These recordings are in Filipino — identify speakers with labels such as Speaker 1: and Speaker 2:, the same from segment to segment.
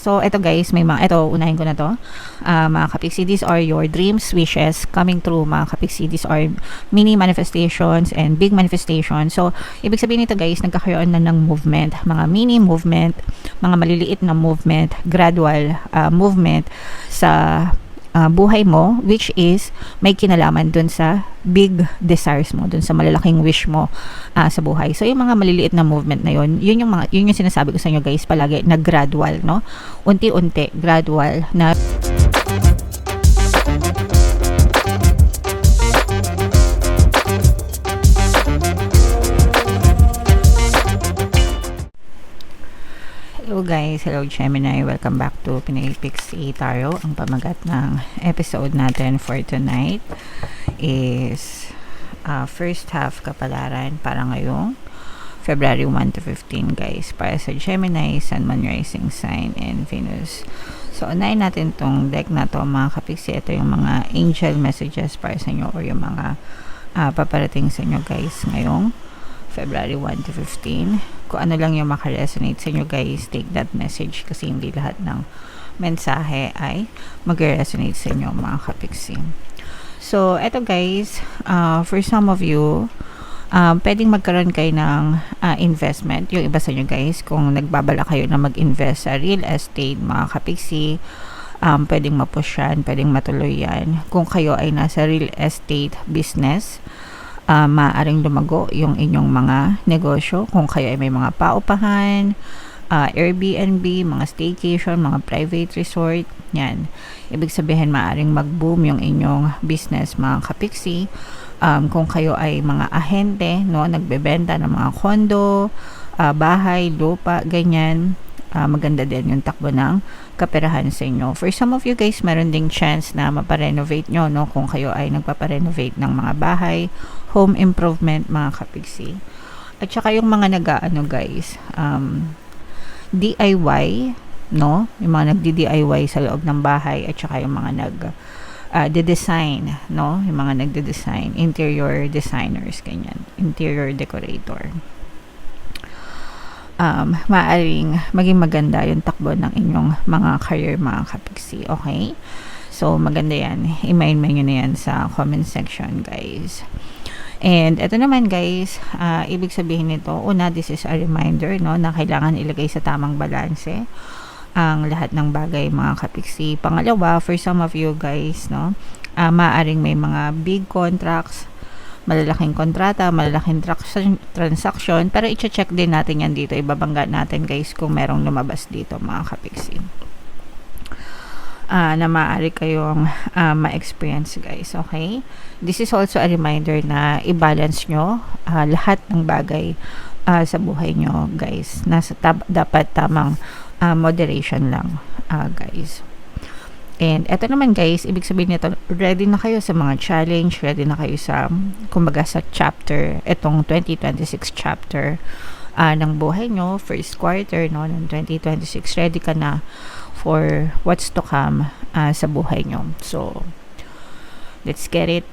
Speaker 1: So, ito guys, unahin ko na to. Mga kapiksi, these are your dreams, wishes coming true, mga kapiksi. These are mini manifestations and big manifestations. So, ibig sabihin nito guys, nagkakaroon na ng movement, mga mini movement, mga maliliit na movement, gradual movement sa buhay mo, which is may kinalaman dun sa big desires mo, dun sa malalaking wish mo sa buhay. So yung mga maliliit na movement na yun yung sinasabi ko sa inyo guys palagi na gradual, no? Unti-unti, gradual na Hello guys, hello Gemini, welcome back to Pinoy Pixie Tarot. Ang pamagat ng episode natin for tonight is first half kapalaran para ngayong February 1 to 15 guys, para sa Gemini, Sun, Moon, Rising Sign, and Venus. So unahin natin tong deck na to mga kapiksi. Ito yung mga angel messages para sa inyo or yung mga paparating sa inyo guys ngayong February 1 to 15. Kung ano lang yung makaresonate sa inyo guys, take that message kasi hindi lahat ng mensahe ay mag-resonate sa inyo mga kapiksi. So, eto guys, for some of you, pwedeng magkaroon kayo ng investment. Yung iba sa inyo guys, kung nagbabala kayo na mag-invest sa real estate mga kapiksi, pwedeng mapush yan, pwedeng matuloy yan. Kung kayo ay nasa real estate business, maaaring lumago yung inyong mga negosyo. Kung kayo ay may mga paupahan, Airbnb, mga staycation, mga private resort, yan. Ibig sabihin, maaaring mag-boom yung inyong business, mga kapiksi. Kung kayo ay mga ahente, no, nagbebenta ng mga kondo, bahay, lupa, ganyan, maganda din yung takbo ng kaperahan sa inyo. For some of you guys, meron ding chance na maparenovate nyo, no, kung kayo ay nagpaparenovate ng mga bahay, home improvement, mga kapiksi. At saka yung mga guys, DIY, no, yung mga nagdi-DIY sa loob ng bahay, at saka yung mga de-design, no, yung mga nagde-design, interior designers, ganyan, interior decorator. Maaaring maging maganda yung takbo ng inyong mga career mga kapiksi, okay? So, maganda yan. I-main nyo na yan sa comment section, guys. And, ito naman, guys, ibig sabihin nito, una, this is a reminder, no, na kailangan ilagay sa tamang balanse ang lahat ng bagay, mga kapiksi. Pangalawa, for some of you, guys, no, maaaring may mga big contracts, malalaking kontrata, malalaking transaction, pero i-check din natin yan dito. Ibabangga natin guys kung merong lumabas dito mga kapiksi na maaari kayong ma-experience guys, okay? This is also a reminder na i-balance nyo lahat ng bagay sa buhay nyo guys. Dapat tamang moderation lang guys. And eto naman guys, ibig sabihin nito, ready na kayo sa mga challenge, ready na kayo sa, kumbaga sa chapter, etong 2026 chapter ng buhay nyo, first quarter, no, ng 2026, ready ka na for what's to come sa buhay nyo. So, let's get it.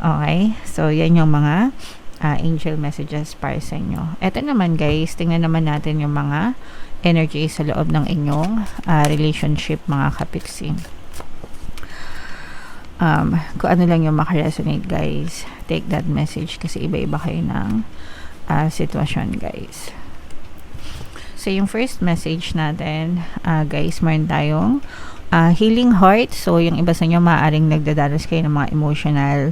Speaker 1: Okay, so yan yung mga angel messages para sa inyo. Eto naman guys, tingnan naman natin yung mga energy sa loob ng inyong relationship mga kapiksi. Kung ano lang yung makaresonate guys, take that message kasi iba-iba kayo ng sitwasyon guys. So yung first message natin guys, meron tayong healing heart. So yung iba sa inyo maaaring nagdadanas kayo ng mga emotional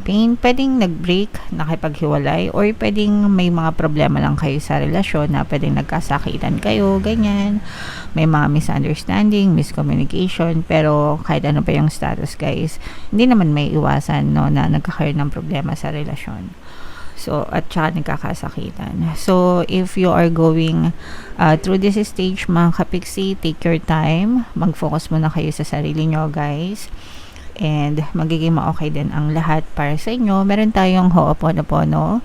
Speaker 1: pain, pwedeng nag-break, nakipaghiwalay, or pwedeng may mga problema lang kayo sa relasyon na pwedeng nagkasakitan kayo, ganyan, may mga misunderstanding, miscommunication, pero kahit ano pa yung status guys, hindi naman may iwasan, no, na nagkakaroon ng problema sa relasyon. So, at saka nagkakasakitan. So, if you are going through this stage mga kapiksi, take your time, mag-focus muna kayo sa sarili nyo guys, and magiging ma-okay din ang lahat para sa inyo. Meron tayong Ho'oponopono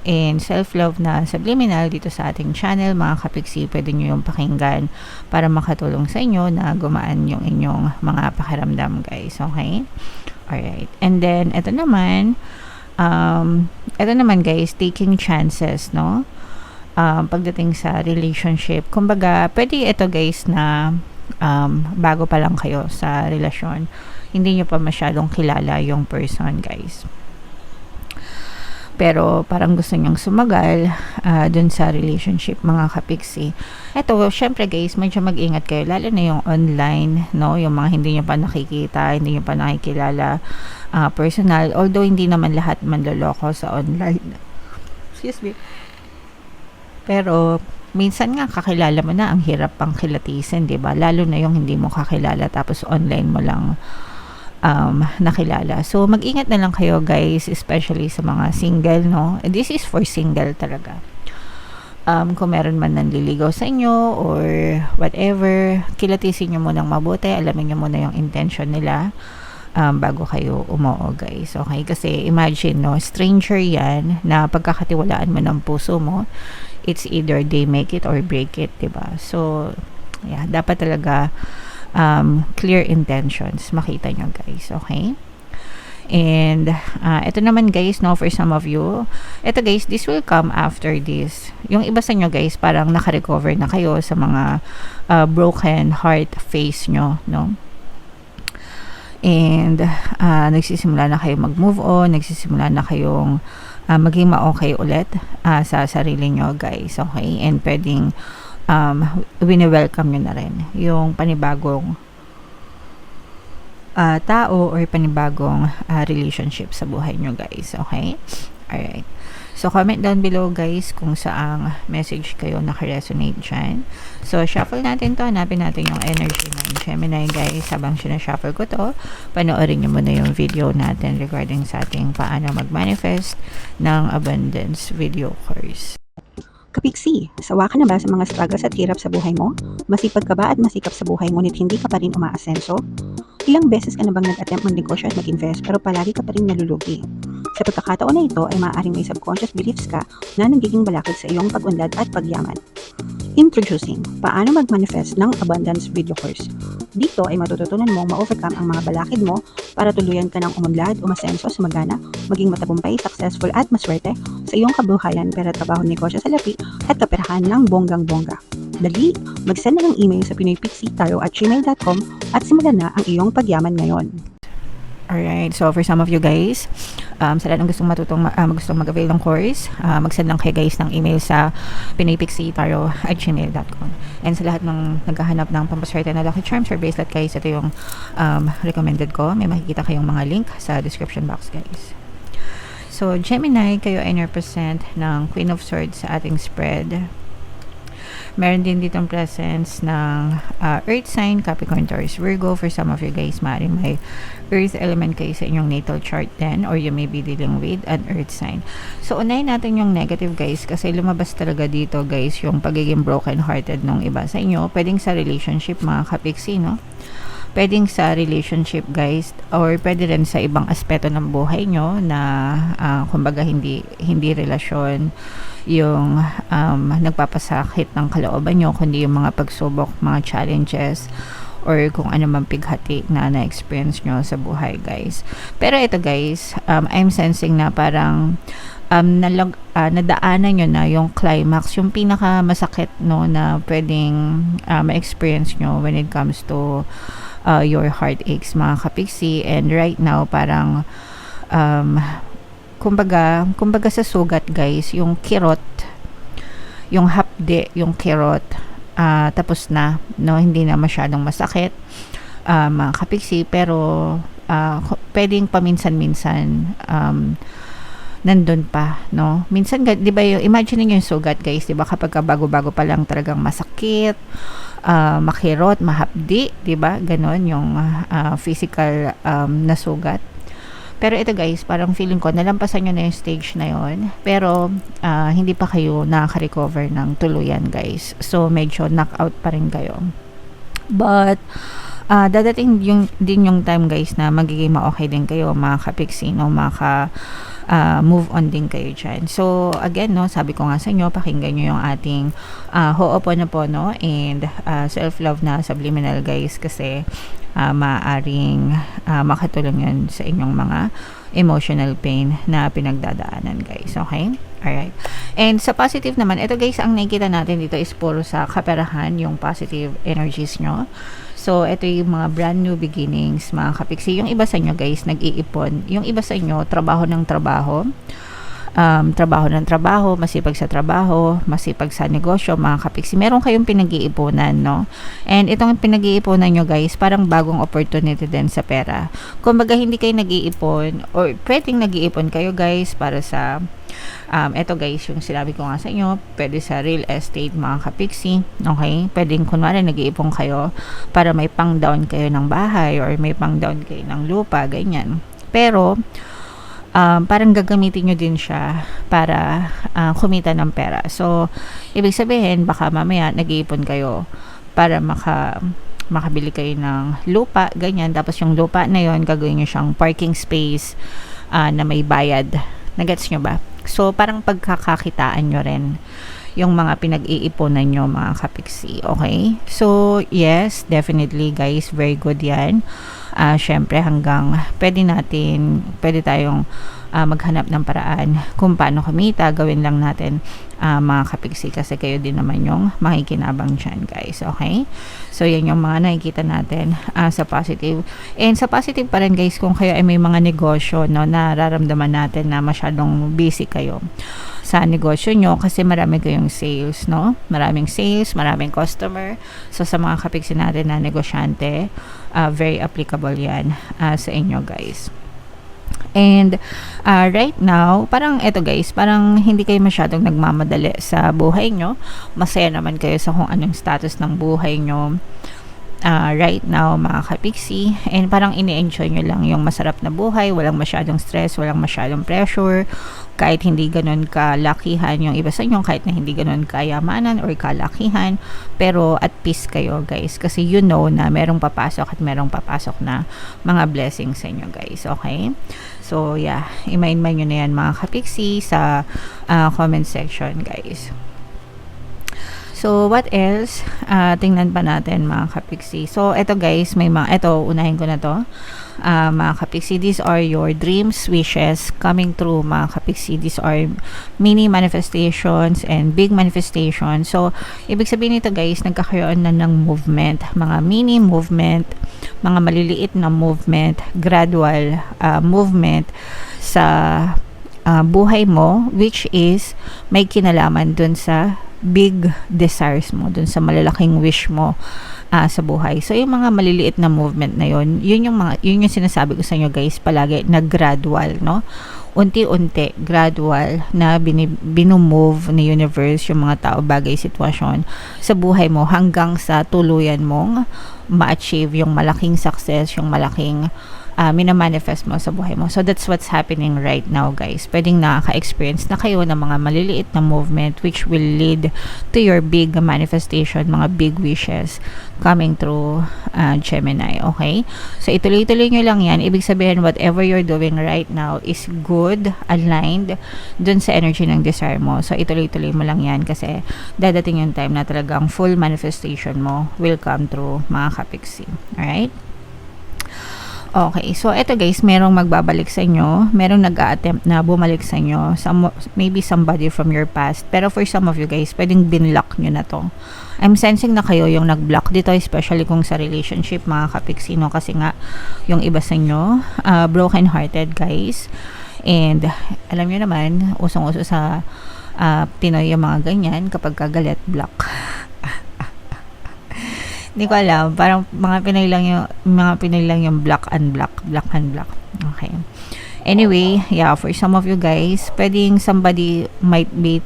Speaker 1: and self-love na subliminal dito sa ating channel mga kapiksi. Pwede nyo yung pakinggan para makatulong sa inyo na gumaan yung inyong mga pakiramdam guys, okay? Alright, and then ito naman guys, taking chances, no? pagdating sa relationship. Kumbaga, pwede ito guys na bago pa lang kayo sa relasyon. Hindi nyo pa masyadong kilala yung person guys. Pero parang gusto nyong sumagal dun sa relationship mga kapiksi. Eto, syempre guys, medyo mag-ingat kayo. Lalo na yung online, no? Yung mga hindi nyo pa nakikita, hindi nyo pa nakikilala personal. Although, hindi naman lahat manloloko sa online. Excuse me. Pero, minsan nga kakilala mo na, ang hirap pang kilatisin, 'di ba? Lalo na yung hindi mo kakilala tapos online mo lang nakilala. So, mag-ingat na lang kayo guys, especially sa mga single, no? This is for single talaga. Kung meron man nanliligaw sa inyo or whatever, kilatisin nyo munang mabuti, alamin nyo muna yung intention nila bago kayo umuo guys. Okay? Kasi imagine, no, stranger yan na pagkakatiwalaan mo ng puso mo, it's either they make it or break it, diba? So, yeah, dapat talaga clear intentions makita nyo guys, okay? And ito naman guys, no, for some of you, ito guys, this will come after this. Yung iba sa nyo guys, parang naka-recover na kayo sa mga broken heart phase nyo, no? And nagsisimula na kayo mag-move on, nagsisimula na kayong maging ma-okay ulit sa sarili nyo guys, okay? And pwedeng wini-welcome nyo na rin yung panibagong tao or panibagong relationship sa buhay nyo guys, okay? Alright. So, comment down below guys kung saang message kayo naka-resonate dyan. So, shuffle natin to. Hanapin natin yung energy ng Gemini guys. Habang sinashuffle ko to, panoorin nyo muna yung video natin regarding sa ating paano mag-manifest ng abundance video course.
Speaker 2: Kapiksi, sawa ka na ba sa mga struggles at hirap sa buhay mo? Masipag ka ba at masikap sa buhay ngunit hindi ka pa rin umaasenso? Ilang beses ka na bang nag-attempt mag-negosyo at mag-invest pero palagi ka pa rin nalulugi? Sa pagkakataon na ito ay maaaring may subconscious beliefs ka na nagiging balakid sa iyong pag-unlad at pagyaman. Introducing, paano mag-manifest ng abundance video course. Dito ay matututunan mong ma-overcome ang mga balakid mo para tuluyan ka ng umunlad, umasenso, sumagana, maging matagumpay, successful at maswerte sa iyong kabuhayan, pera, trabaho, negosyo, salapi at kaperahan ng bonggang-bongga. Dali, mag-send na ng email sa pinoypixie@gmail.com at simulan na ang iyong pagyaman ngayon.
Speaker 1: Alright, so for some of you guys, sa lahat ng gustong gustong mag-avail ng course, mag-send lang kayo guys ng email sa pinoypixie@gmail.com. And sa lahat ng naghahanap ng pampaswerte na lucky charms or bracelet guys, ito yung recommended ko. May makikita kayong mga link sa description box guys. So, Gemini, kayo ay represent ng Queen of Swords sa ating spread. Meron din ditong presence ng Earth sign, Capricorn, Taurus, Virgo. For some of you guys, maaaring may Earth element kayo sa inyong natal chart din, or you may be dealing with an Earth sign. So, unahin natin yung negative guys, kasi lumabas talaga dito guys yung pagiging broken-hearted ng iba sa inyo. Pwedeng sa relationship mga kapiksi, no? Pwedeng sa relationship guys, or pwede rin sa ibang aspeto ng buhay nyo na kumbaga hindi relasyon yung nagpapasakit ng kalooban nyo, kundi yung mga pagsubok, mga challenges, or kung ano man pighati na na-experience nyo sa buhay guys. Pero ito guys, I'm sensing na parang nadaanan nyo na yung climax, yung pinaka masakit no na pwedeng ma-experience nyo when it comes to your heartaches mga kapiksi. And right now parang kumbaga sa sugat guys, yung kirot, yung hapde, yung kirot tapos na, no, hindi na masyadong masakit mga kapiksi, pero pwedeng paminsan-minsan nandun pa, no? Minsan, di ba, imagine niyo yung sugat guys, di ba, kapag bago-bago pa lang talagang masakit, makirot, mahapdi, di ba, ganon yung physical na sugat. Pero ito guys, parang feeling ko nalampasan nyo na yung stage na yon, pero hindi pa kayo nakaka-recover ng tuluyan guys. So medyo knockout pa rin kayo. But dadating din yung time guys na magiging ma-okay din kayo mga kapiksi, no? Move on din kayo dyan. So again, no, sabi ko nga sa inyo, pakinggan nyo yung ating Ho'oponopono and self-love na subliminal guys, kasi maaaring makatulong yun sa inyong mga emotional pain na pinagdadaanan guys, okay? Alright. And sa positive naman, ito guys, ang nakikita natin dito is puro sa kaperahan, yung positive energies nyo. So, ito yung mga brand new beginnings, mga kapiksi. Yung iba sa inyo guys, nag-iipon. Yung iba sa inyo, trabaho ng trabaho. Trabaho ng trabaho, masipag sa trabaho, masipag sa negosyo, mga kapiksi. Meron kayong pinag-iipunan, no? And itong pinag-iipunan nyo guys, parang bagong opportunity din sa pera. Kung baga hindi kayo nag-iipon, or pwedeng nag-iipon kayo guys para sa eto guys, yung sinabi ko nga sa inyo, pwede sa real estate, mga kapiksi. Okay? Pwedeng kunwari nag-iipon kayo para may pang down kayo ng bahay or may pang down kayo ng lupa, ganyan. Pero parang gagamitin nyo din siya para kumita ng pera. So, ibig sabihin, baka mamaya nag-iipon kayo para makabili kayo ng lupa, ganyan. Tapos yung lupa na yon gagawin nyo siyang parking space na may bayad. Nagets nyo ba? So, parang pagkakakitaan nyo rin yung mga pinag-iipunan nyo, mga kapiksi. Okay? So, yes, definitely guys, very good yan. Syempre hanggang pwede tayong maghanap ng paraan kung paano kumita, gawin lang natin mga kapiksi, kasi kayo din naman yung makikinabang dyan guys. Okay? So yan yung mga nakikita natin sa positive. And sa positive pa rin guys, kung kayo ay may mga negosyo, no, nararamdaman natin na masyadong busy kayo sa negosyo nyo kasi marami kayong sales, no? Maraming sales, maraming customer. So sa mga kapiksi natin na negosyante, very applicable yan sa inyo guys. And right now, parang eto guys, parang hindi kayo masyadong nagmamadali sa buhay nyo. Masaya naman kayo sa kung anong status ng buhay nyo right now, mga kapiksi. And parang ini-enjoy nyo lang yung masarap na buhay, walang masyadong stress, walang masyadong pressure, kahit hindi ganun kalakihan yung iba sa inyo, kahit na hindi ganun kayamanan or kalakihan, pero at peace kayo guys, kasi you know na merong papasok at merong papasok na mga blessings sa inyo guys. Okay? So yeah, i-mind nyo na yan mga kapiksi sa comment section guys. So, what else? Tingnan pa natin mga kapiksi. So, eto guys, unahin ko na to. Mga kapiksi, these are your dreams, wishes coming true, mga kapiksi. These are mini manifestations and big manifestations. So, ibig sabihin nito guys, nagkakaroon na ng movement. Mga mini movement, mga maliliit na movement, gradual movement sa buhay mo, which is may kinalaman dun sa big desires mo, dun sa malalaking wish mo sa buhay. So, yung mga maliliit na movement na yun yung sinasabi ko sa inyo guys, palagi na gradual, no? Unti-unti, gradual na binumove ni universe yung mga tao, bagay, sitwasyon sa buhay mo hanggang sa tuluyan mong ma-achieve yung malaking success, yung malaking minamanifest mo sa buhay mo. So, that's what's happening right now, guys. Pwedeng nakaka-experience na kayo ng mga maliliit na movement which will lead to your big manifestation, mga big wishes coming through Gemini. Okay? So, ituloy-tuloy nyo lang yan. Ibig sabihin, whatever you're doing right now is good, aligned dun sa energy ng desire mo. So, ituloy-tuloy mo lang yan kasi dadating yung time na talagang full manifestation mo will come through, mga kapiksi. Alright? Okay, so eto guys, merong magbabalik sa inyo, merong nag-a-attempt na bumalik sa inyo, maybe somebody from your past, pero for some of you guys, pwedeng binlock nyo na to. I'm sensing na kayo yung nag-block dito, especially kung sa relationship, mga kapiksino, kasi nga, yung iba sa inyo, broken hearted guys, and alam nyo naman, usong-uso sa Pinoy yung mga ganyan, kapag kagalit, block. Hindi ko alam, parang mga Pinoy lang yung block and block. Okay. Anyway, yeah, for some of you guys, pwedeng somebody might be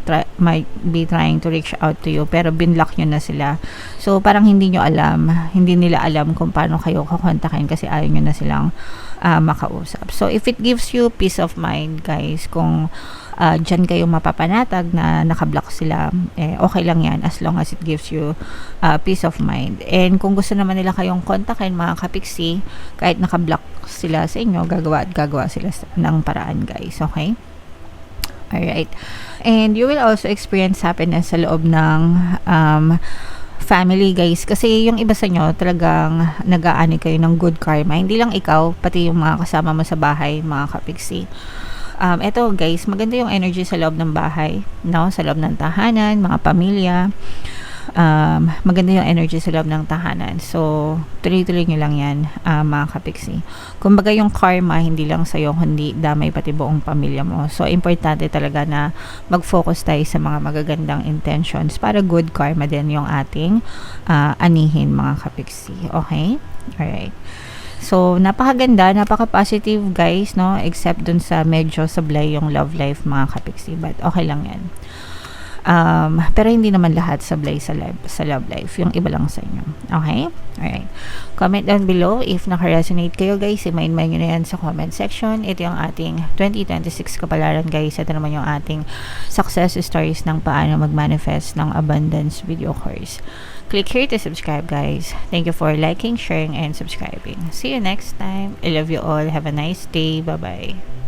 Speaker 1: trying to reach out to you, pero binlock nyo na sila. So, parang hindi nila alam kung paano kayo kukontakin kasi ayaw nyo na silang makausap. So, if it gives you peace of mind, guys, kung dyan kayo mapapanatag na nakablock sila, okay lang yan as long as it gives you peace of mind. And kung gusto naman nila kayong kontakin, mga kapiksi, kahit nakablock sila sa inyo, gagawa sila ng paraan, guys. Okay? Alright. And you will also experience happiness sa loob ng family, guys, kasi yung iba sa inyo talagang nag-aani kayo ng good karma, hindi lang ikaw, pati yung mga kasama mo sa bahay, mga kapiksi. Eto guys, maganda yung energy sa loob ng bahay, no? Sa loob ng tahanan, mga pamilya. Maganda yung energy sa loob ng tahanan. So, tuloy-tuloy nyo lang yan, mga kapiksi. Kumbaga yung karma, hindi lang sa'yo, kundi damay pati buong pamilya mo. So, importante talaga na mag-focus tayo sa mga magagandang intentions para good karma din yung ating anihin, mga kapiksi. Okay? Alright. So, napakaganda, napaka-positive guys, no? Except dun sa medyo sablay yung love life, mga kapiksi. But okay lang yan. Pero hindi naman lahat sablay sa love life. Yung iba lang sa inyo. Okay? Alright. Comment down below if naka-resonate kayo guys. I-mind nyo na yan sa comment section. Ito yung ating 2026 kapalaran guys. Ito naman yung ating success stories ng paano mag-manifest ng abundance video course. Click here to subscribe guys. Thank you for liking, sharing, and subscribing. See you next time. I love you all. Have a nice day. Bye-bye.